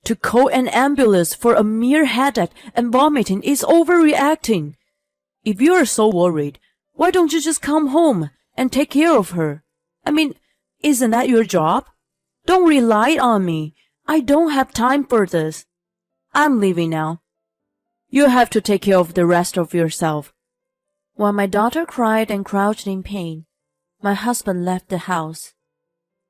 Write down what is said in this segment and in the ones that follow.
To call an ambulance for a mere headache and vomiting is overreacting. If you are so worried, why don't you just come home and take care of her? I mean, isn't that your job? Don't rely on me. I don't have time for this. I'm leaving now. You have to take care of the rest of yourself." While my daughter cried and crouched in pain, my husband left the house.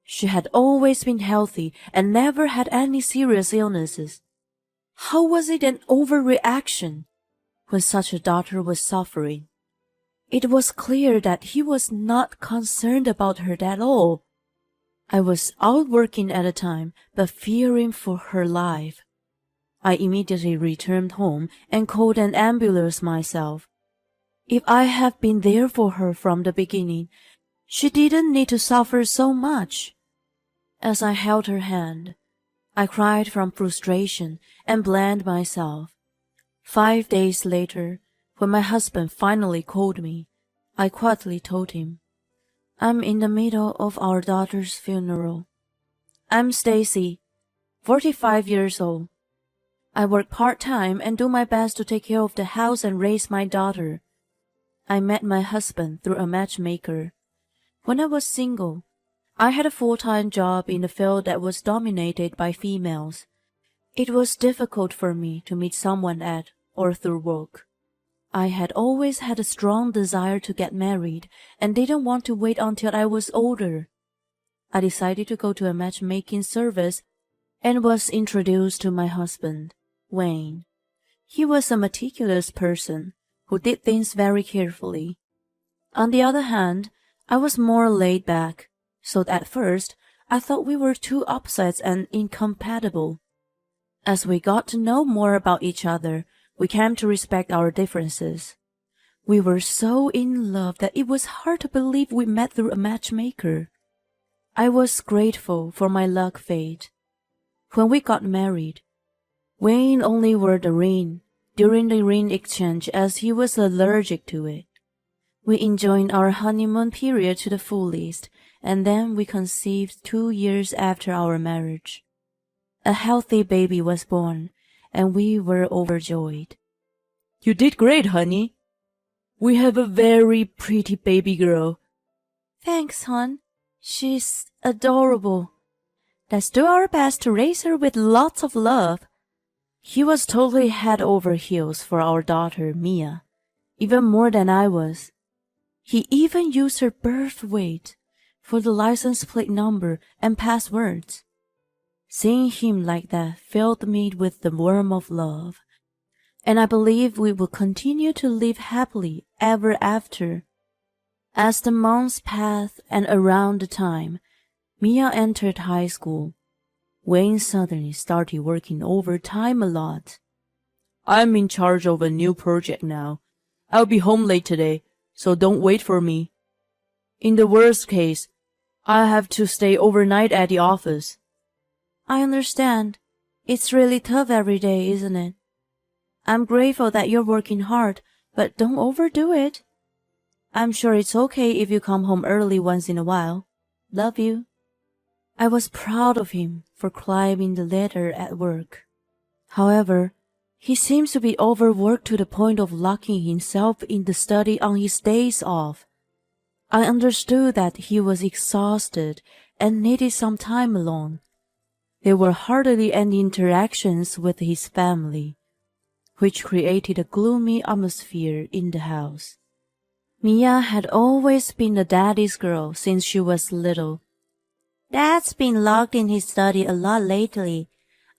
She had always been healthy and never had any serious illnesses. How was it an overreaction when such a daughter was suffering? It was clear that he was not concerned about her at all. I was out working at the time, but fearing for her life. I immediately returned home and called an ambulance myself. If I had been there for her from the beginning, she didn't need to suffer so much. As I held her hand, I cried from frustration and blamed myself. 5 days later, when my husband finally called me, I quietly told him, "I'm in the middle of our daughter's funeral. I'm Stacy, 45 years old. I work part-time and do my best to take care of the house and raise my daughter. I met my husband through a matchmaker. When I was single, I had a full-time job in a field that was dominated by females. It was difficult for me to meet someone at or through work. I had always had a strong desire to get married and didn't want to wait until I was older. I decided to go to a matchmaking service and was introduced to my husband, Wayne. He was a meticulous person who did things very carefully. On the other hand, I was more laid back, so at first I thought we were two opposites and incompatible. As we got to know more about each other, we came to respect our differences. We were so in love that it was hard to believe we met through a matchmaker. I was grateful for my luck fate. When we got married, Wayne only wore the ring during the ring exchange as he was allergic to it. We enjoyed our honeymoon period to the fullest, and then we conceived 2 years after our marriage. A healthy baby was born, and we were overjoyed. "You did great, honey. We have a very pretty baby girl." "Thanks, hon. She's adorable. Let's do our best to raise her with lots of love." He was totally head over heels for our daughter, Mia, even more than I was. He even used her birth weight for the license plate number and passwords. Seeing him like that filled me with the warmth of love, and I believe we will continue to live happily ever after. As the months passed and around the time Mia entered high school, Wayne suddenly started working overtime a lot. "I'm in charge of a new project now. I'll be home late today, so don't wait for me. In the worst case, I'll have to stay overnight at the office." "I understand. It's really tough every day, isn't it? I'm grateful that you're working hard, but don't overdo it. I'm sure it's okay if you come home early once in a while. Love you." I was proud of him for climbing the ladder at work. However, he seems to be overworked to the point of locking himself in the study on his days off. I understood that he was exhausted and needed some time alone. There were hardly any interactions with his family, which created a gloomy atmosphere in the house. Mia had always been a daddy's girl since she was little. "Dad's been locked in his study a lot lately.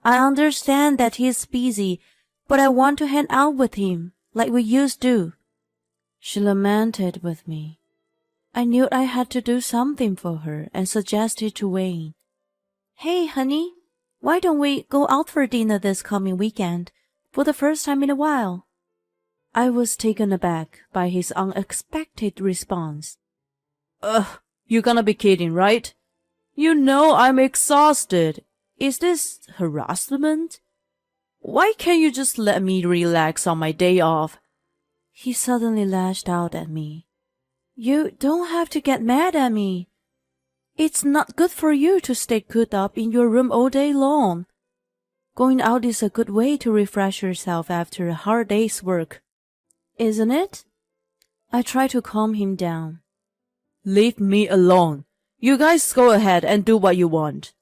I understand that he's busy, but I want to hang out with him like we used to," she lamented with me. I knew I had to do something for her and suggested to Wayne, "Hey, honey, why don't we go out for dinner this coming weekend for the first time in a while?" I was taken aback by his unexpected response. "Ugh, you're gonna be kidding, right? You know I'm exhausted. Is this harassment? Why can't you just let me relax on my day off?" He suddenly lashed out at me. "You don't have to get mad at me. It's not good for you to stay cooped up in your room all day long." Going out is a good way to refresh yourself after a hard day's work. Isn't it? I try to calm him down. Leave me alone. You guys go ahead and do what you want.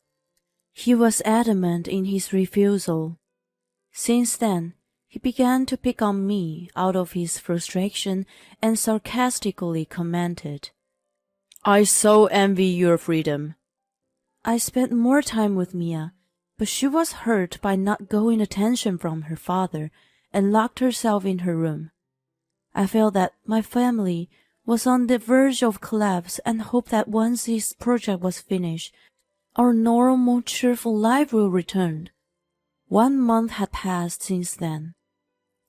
He was adamant in his refusal. Since then, he began to pick on me out of his frustration and sarcastically commented, I so envy your freedom. I spent more time with Mia, but she was hurt by not getting attention from her father and locked herself in her room. I felt that my family was on the verge of collapse and hoped that once this project was finished, our normal, cheerful life will return. 1 month had passed since then.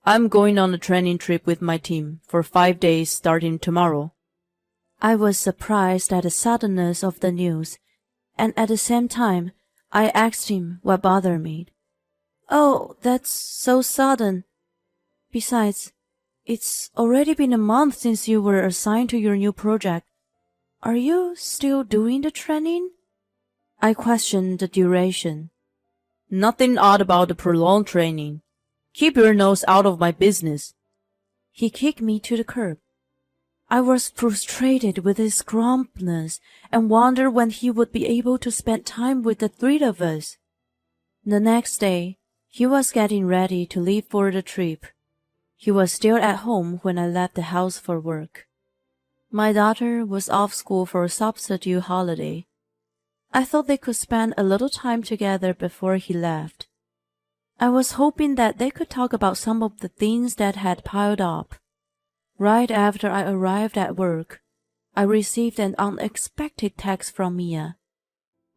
I'm going on a training trip with my team for 5 days starting tomorrow. I was surprised at the suddenness of the news, and at the same time, I asked him what bothered me. Oh, that's so sudden. Besides, it's already been a month since you were assigned to your new project. Are you still doing the training? I questioned the duration. Nothing odd about the prolonged training. Keep your nose out of my business. He kicked me to the curb. I was frustrated with his grumpiness and wondered when he would be able to spend time with the three of us. The next day, he was getting ready to leave for the trip. He was still at home when I left the house for work. My daughter was off school for a substitute holiday. I thought they could spend a little time together before he left. I was hoping that they could talk about some of the things that had piled up. Right after I arrived at work, I received an unexpected text from Mia.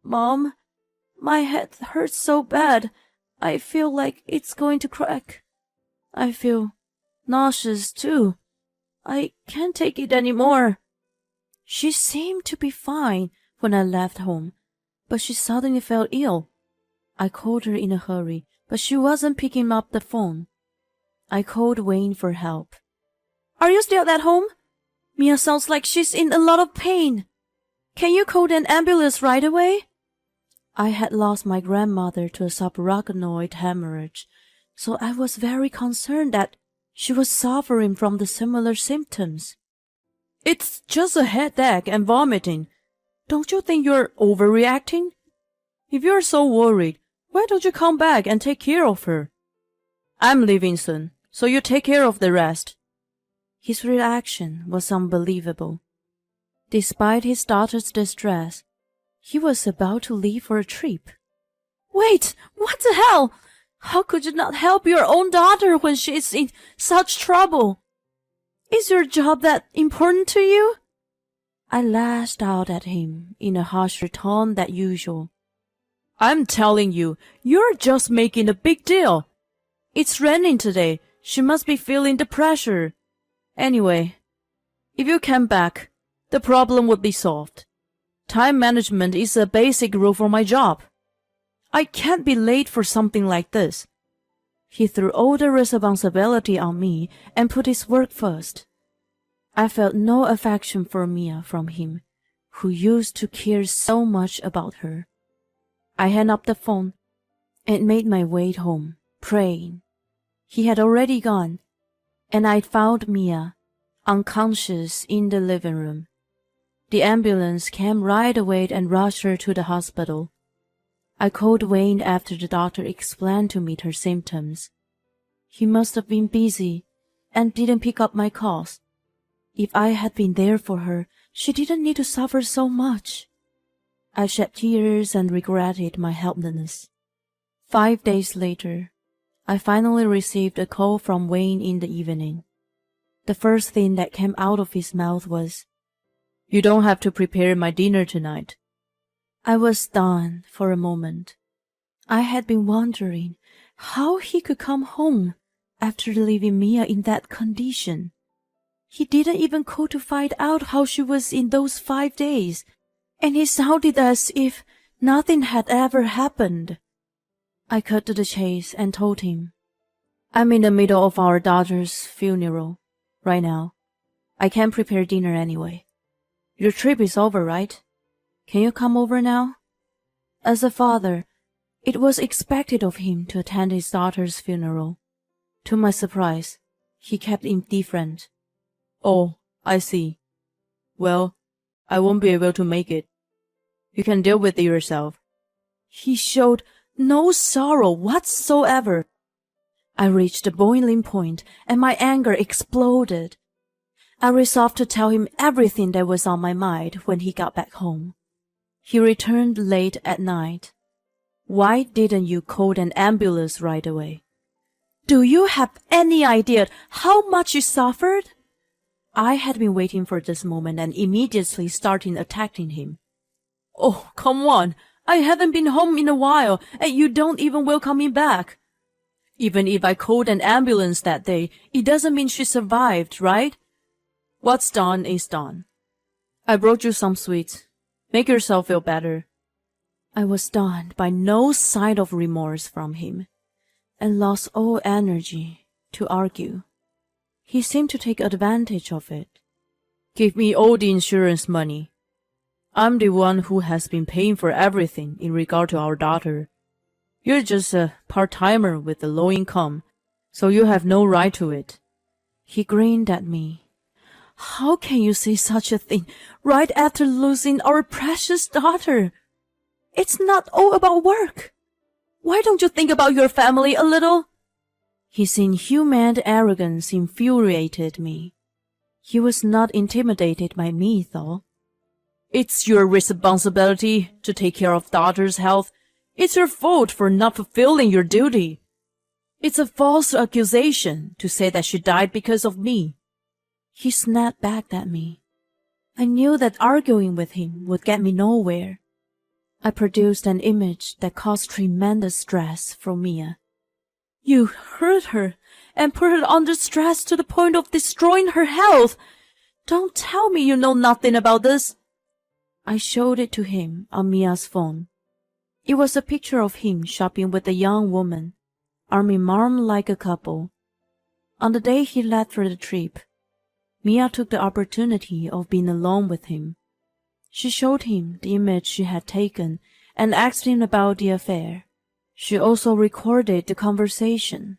Mom, my head hurts so bad. I feel like it's going to crack. I feel nauseous too. I can't take it anymore. She seemed to be fine when I left home, but she suddenly felt ill. I called her in a hurry, but she wasn't picking up the phone. I called Wayne for help. Are you still at home? Mia sounds like she's in a lot of pain. Can you call an ambulance right away? I had lost my grandmother to a subarachnoid hemorrhage, so I was very concerned that she was suffering from the similar symptoms. It's just a headache and vomiting. Don't you think you're overreacting? If you're so worried, why don't you come back and take care of her? I'm leaving soon, so you take care of the rest. His reaction was unbelievable. Despite his daughter's distress, he was about to leave for a trip. Wait, what the hell? How could you not help your own daughter when she is in such trouble? Is your job that important to you? I lashed out at him in a harsher tone than usual. I'm telling you, you're just making a big deal. It's raining today. She must be feeling the pressure. Anyway, if you came back, the problem would be solved. Time management is a basic rule for my job. I can't be late for something like this. He threw all the responsibility on me and put his work first. I felt no affection for Mia from him, who used to care so much about her. I hung up the phone and made my way home, praying. He had already gone, and I found Mia, unconscious, in the living room. The ambulance came right away and rushed her to the hospital. I called Wayne after the doctor explained to me her symptoms. He must have been busy and didn't pick up my calls. If I had been there for her, she didn't need to suffer so much. I shed tears and regretted my helplessness. 5 days later, I finally received a call from Wayne in the evening. The first thing that came out of his mouth was, You don't have to prepare my dinner tonight. I was stunned for a moment. I had been wondering how he could come home after leaving Mia in that condition. He didn't even call to find out how she was in those 5 days, and it sounded as if nothing had ever happened. I cut to the chase and told him, I'm in the middle of our daughter's funeral right now. I can't prepare dinner anyway. Your trip is over, right? Can you come over now? As a father, It was expected of him to attend his daughter's funeral. To my surprise, he kept indifferent. "Oh, I see. Well, I won't be able to make it. You can deal with it yourself." He showed no sorrow whatsoever. I reached the boiling point, and my anger exploded. I resolved to tell him everything that was on my mind when he got back home. He returned late at night. "Why didn't you call an ambulance right away? Do you have any idea how much you suffered?" I had been waiting for this moment and immediately started attacking him. "Oh, come on. I haven't been home in a while, and you don't even welcome me back. Even if I called an ambulance that day, it doesn't mean she survived, right? What's done is done. I brought you some sweets. Make yourself feel better." I was stunned by no sign of remorse from him, and lost all energy to argue. He seemed to take advantage of it. "Give me all the insurance money. I'm the one who has been paying for everything in regard to our daughter. You're just a part-timer with a low income, so you have no right to it." He grinned at me. "How can you say such a thing right after losing our precious daughter? It's not all about work. Why don't you think about your family a little?" His inhuman arrogance infuriated me. He was not intimidated by me, though. "It's your responsibility to take care of daughter's health. It's your fault for not fulfilling your duty. It's a false accusation to say that she died because of me." He snapped back at me. I knew that arguing with him would get me nowhere. I produced an image that caused tremendous stress from Mia. "You hurt her and put her under stress to the point of destroying her health. Don't tell me you know nothing about this." I showed it to him on Mia's phone. It was a picture of him shopping with a young woman, arm in arm like a couple. On the day he left for the trip, Mia took the opportunity of being alone with him. She showed him the image she had taken and asked him about the affair. She also recorded the conversation.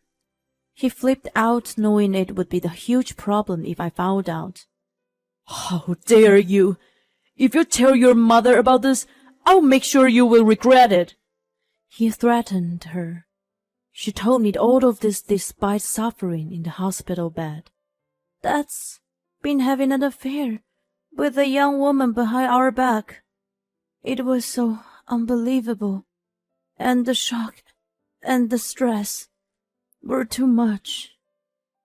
He flipped out, knowing it would be a huge problem if I found out. "How dare you! If you tell your mother about this, I'll make sure you will regret it." He threatened her. She told me all of this despite suffering in the hospital bed. "That's been having an affair with a young woman behind our back. It was so unbelievable, and the shock and the stress were too much.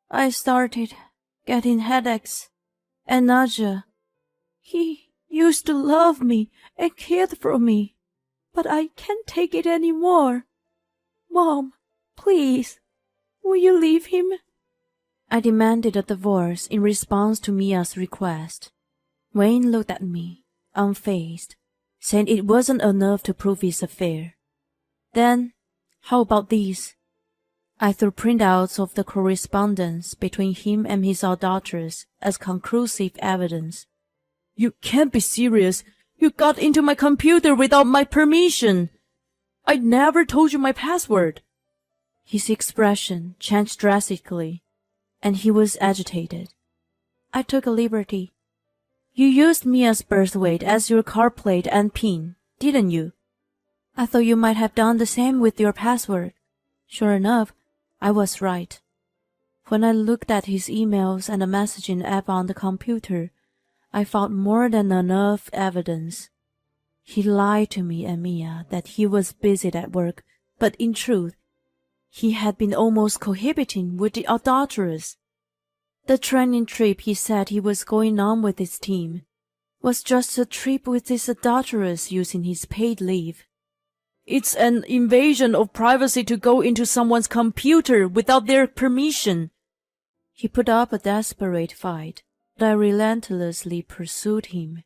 I started getting headaches and nausea. He used to love me and cared for me, but I can't take it anymore. Mom, please, will you leave him?" I demanded a divorce in response to Mia's request. Wayne looked at me, unfazed, saying it wasn't enough to prove his affair. "Then, how about these?" I threw printouts of the correspondence between him and his adulteress as conclusive evidence. "You can't be serious. You got into my computer without my permission. I never told you my password." His expression changed drastically, and he was agitated. I took a liberty. "You used Mia's birth weight as your card plate and PIN, didn't you? I thought you might have done the same with your password." Sure enough, I was right. When I looked at his emails and the messaging app on the computer, I found more than enough evidence. He lied to me and Mia that he was busy at work, but in truth, he had been almost cohabiting with the adulteress. The training trip he said he was going on with his team was just a trip with his adulteress using his paid leave. It's an invasion of privacy to go into someone's computer without their permission. He put up a desperate fight, but I relentlessly pursued him.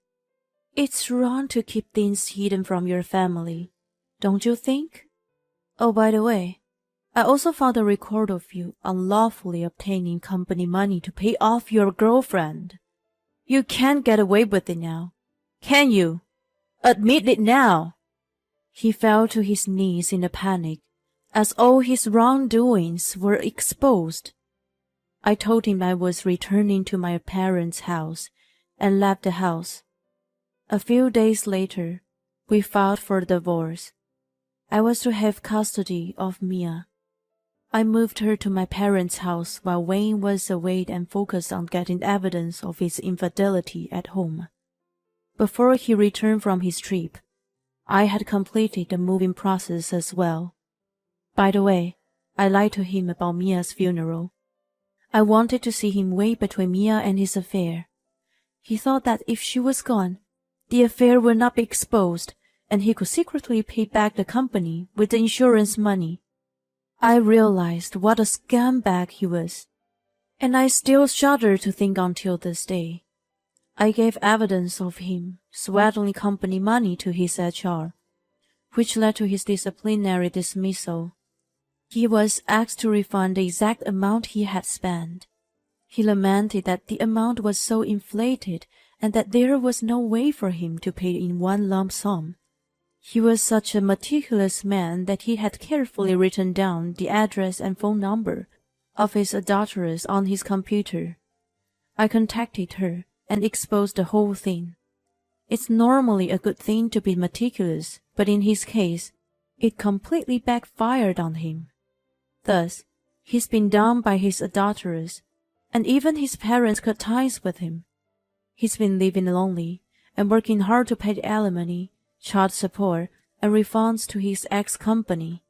It's wrong to keep things hidden from your family, don't you think? Oh, by the way, I also found a record of you unlawfully obtaining company money to pay off your girlfriend. You can't get away with it now, can you? Admit it now. He fell to his knees in a panic, as all his wrongdoings were exposed. I told him I was returning to my parents' house and left the house. A few days later, we filed for divorce. I was to have custody of Mia. I moved her to my parents' house while Wayne was away and focused on getting evidence of his infidelity at home. Before he returned from his trip, I had completed the moving process as well. By the way, I lied to him about Mia's funeral. I wanted to see him weigh between Mia and his affair. He thought that if she was gone, the affair would not be exposed, and he could secretly pay back the company with the insurance money. I realized what a scumbag he was, and I still shudder to think until this day. I gave evidence of him swindling company money to his HR, which led to his disciplinary dismissal. He was asked to refund the exact amount he had spent. He lamented that the amount was so inflated and that there was no way for him to pay in one lump sum. He was such a meticulous man that he had carefully written down the address and phone number of his adulteress on his computer. I contacted her and exposed the whole thing. It's normally a good thing to be meticulous, but in his case, it completely backfired on him. Thus, he's been dumped by his adulteress, and even his parents cut ties with him. He's been living lonely and working hard to pay the alimony, child support, and refunds to his ex-company.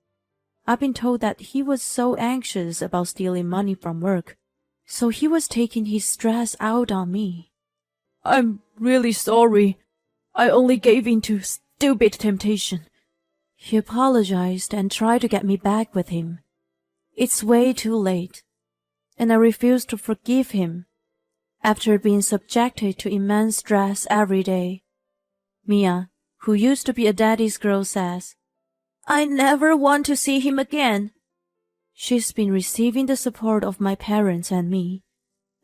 I've been told that he was so anxious about stealing money from work, so he was taking his stress out on me. I'm really sorry. I only gave in to stupid temptation. He apologized and tried to get me back with him. It's way too late, and I refuse to forgive him after being subjected to immense stress every day. Mia, who used to be a daddy's girl, says, I never want to see him again. She's been receiving the support of my parents and me,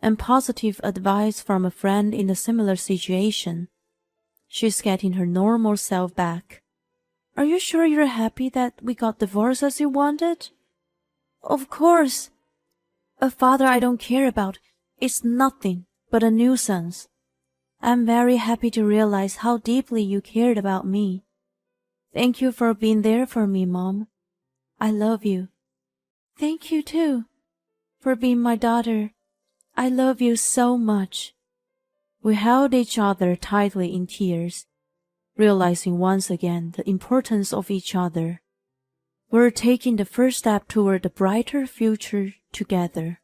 and positive advice from a friend in a similar situation. She's getting her normal self back. Are you sure you're happy that we got divorced as you wanted? Of course. A father I don't care about is nothing but a nuisance. I'm very happy to realize how deeply you cared about me. Thank you for being there for me, Mom. I love you. Thank you, too, for being my daughter. I love you so much. We held each other tightly in tears, realizing once again the importance of each other. We're taking the first step toward a brighter future together.